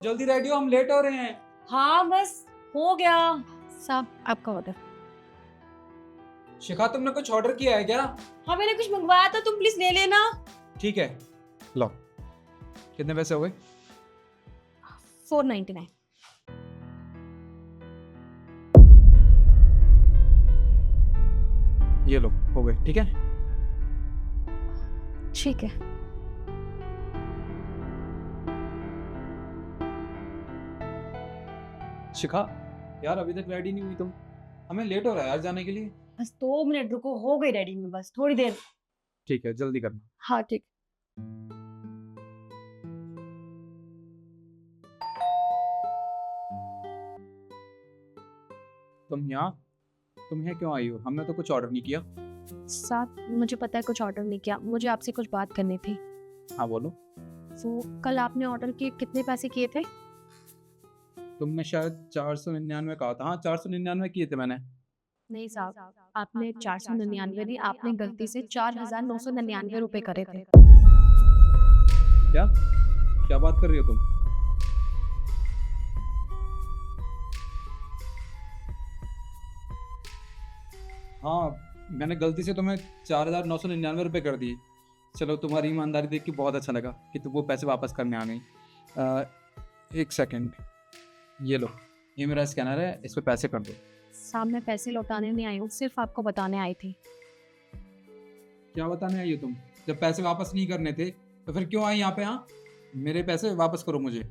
जल्दी रेडी हो, हम लेट हो रहे हैं। हाँ बस हो गया। साहब आपका ऑर्डर। शिखा, तुमने कुछ ऑर्डर किया है क्या? हाँ मैंने कुछ मंगवाया था, तुम प्लीज ले लेना। ठीक है, लो। कितने पैसे हो गए? 499। ये लो, हो गए। ठीक है। ठीक है। शिखा, यार अभी तक रेडी नहीं हुई तुम। हमें लेट हो रहा है यार जाने के लिए। बस 2 मिनट रुको, हो गई रेडी में, बस थोड़ी देर। ठीक है, जल्दी करना। हाँ ठीक। तुम यहाँ क्यों आई हो? हमने तो कुछ ऑर्डर नहीं किया। साहब मुझे पता है कुछ ऑर्डर नहीं किया, मुझे आपसे कुछ बात करनी थी। हाँ बोलो। तो कल आपने ऑर्डर किए, कितने पैसे किए थे? तुमने शायद 499 कहा था। हाँ, 499 किए थे मैंने। नहीं साहब, आपने 499 नहीं, आपने गलती से 4,999 करे थे। क्या क्या बात कर रही हो तुम? हाँ, मैंने गलती से तुम्हें 4,999 कर दिए। चलो, तुम्हारी ईमानदारी देख के बहुत अच्छा लगा कि तुम वो पैसे वापस करने आ गई। एक सेकंड, ये लो, ये मेरा स्कैनर है, इस पे पैसे कर दो। साहब मैं पैसे लौटाने नहीं आई हूँ, सिर्फ आपको बताने आई थी। क्या बताने आई हो तुम? जब पैसे वापस नहीं करने थे तो फिर क्यों आई यहाँ पे? हाँ, मेरे पैसे वापस करो मुझे।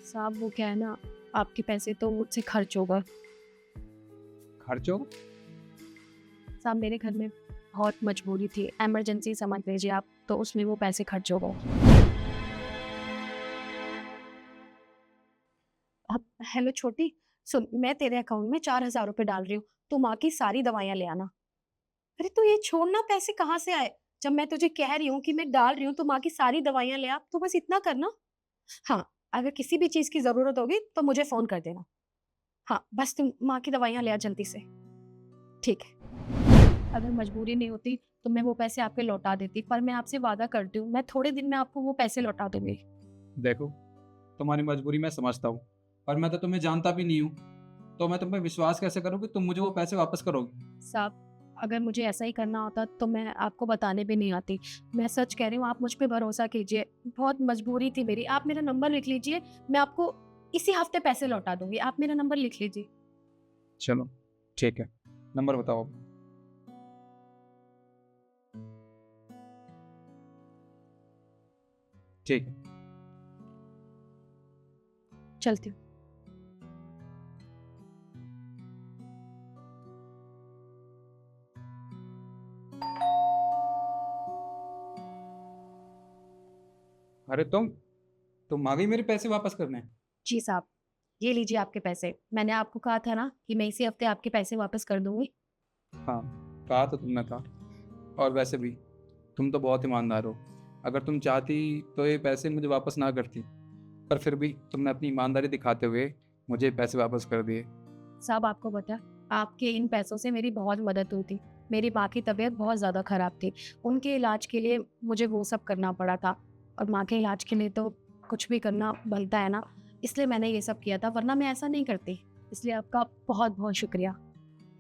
साहब वो क्या है ना, आपके पैसे तो मुझसे खर्च होगा। खर्चो? साहब मेरे घर में बहुत मजबूरी थी, इमरजेंसी समझ लीजिए आप, तो उसमें वो पैसे खर्च हो गए। अब हेलो छोटी, सुन, मैं तेरे अकाउंट में 4,000 रुपए डाल रही हूँ, तू माँ की सारी दवाइयाँ ले आना। अरे तू ये छोड़ना, पैसे कहाँ से आए? जब मैं तुझे कह रही हूँ कि मैं डाल रही हूँ तो माँ की सारी दवाइयाँ ले आ, तो बस इतना करना। हाँ, अगर किसी भी चीज की जरूरत होगी तो मुझे फोन कर देना। हाँ बस तुम माँ की दवाइयाँ ले आ जल्दी से। ठीक है। अगर मजबूरी नहीं होती तो मैं वो पैसे आपके लौटा देती, पर मैं आपसे वादा करती हूँ मैं थोड़े दिन में आपको वो पैसे लौटा दूंगी। देखो, तुम्हारी मजबूरी मैं समझता हूँ, और मैं तो तुम्हें जानता भी नहीं हूँ, तो मैं तुम पे विश्वास कैसे करूँ कि तुम मुझे वो पैसे वापस करोगे? साहब अगर मुझे ऐसा ही करना होता तो मैं आपको बताने भी नहीं आती। मैं सच कह रही हूँ, आप मुझ पे भरोसा कीजिए, बहुत मजबूरी थी मेरी। आप मेरा नंबर लिख लीजिए, मैं आपको इसी हफ्ते पैसे लौटा दूंगी। आप मेरा नंबर लिख लीजिए। चलो ठीक है, नंबर बताओ। ठीक है। चलती हूँ। अरे तुम आ गई मेरे पैसे वापस करने? जी साहब, ये लीजिए आपके पैसे। मैंने आपको कहा था ना कि मैं इसी हफ्ते आपके पैसे वापस कर दूंगी। हाँ, कहा तो तुमने था। और वैसे भी तुम तो बहुत ईमानदार हो। अगर तुम चाहती तो ये पैसे मुझे वापस ना करती, पर फिर भी तुमने अपनी ईमानदारी दिखाते हुए मुझे पैसे वापस कर दिए। साहब आपको पता, आपके इन पैसों से मेरी बहुत मदद हुई थी। मेरी माँ की तबीयत बहुत ज़्यादा ख़राब थी, उनके इलाज के लिए मुझे वो सब करना पड़ा था, और माँ के इलाज के लिए तो कुछ भी करना बनता है ना, इसलिए मैंने ये सब किया था, वरना मैं ऐसा नहीं करती। इसलिए आपका बहुत बहुत शुक्रिया।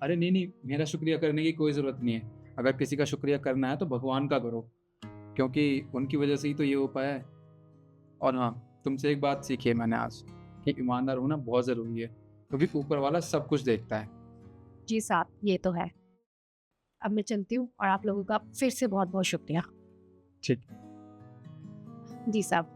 अरे नहीं नहीं, मेरा शुक्रिया करने की कोई ज़रूरत नहीं है। अगर किसी का शुक्रिया करना है तो भगवान का करो, क्योंकि उनकी वजह से ही तो ये हो पाया है। और हाँ, तुमसे एक बात सीखी है मैंने आज, कि ईमानदार होना बहुत ज़रूरी है, क्योंकि ऊपर वाला सब कुछ देखता है। जी साहब ये तो है। अब मैं चलती हूँ, और आप लोगों का फिर से बहुत बहुत शुक्रिया। ठीक। जी साहब।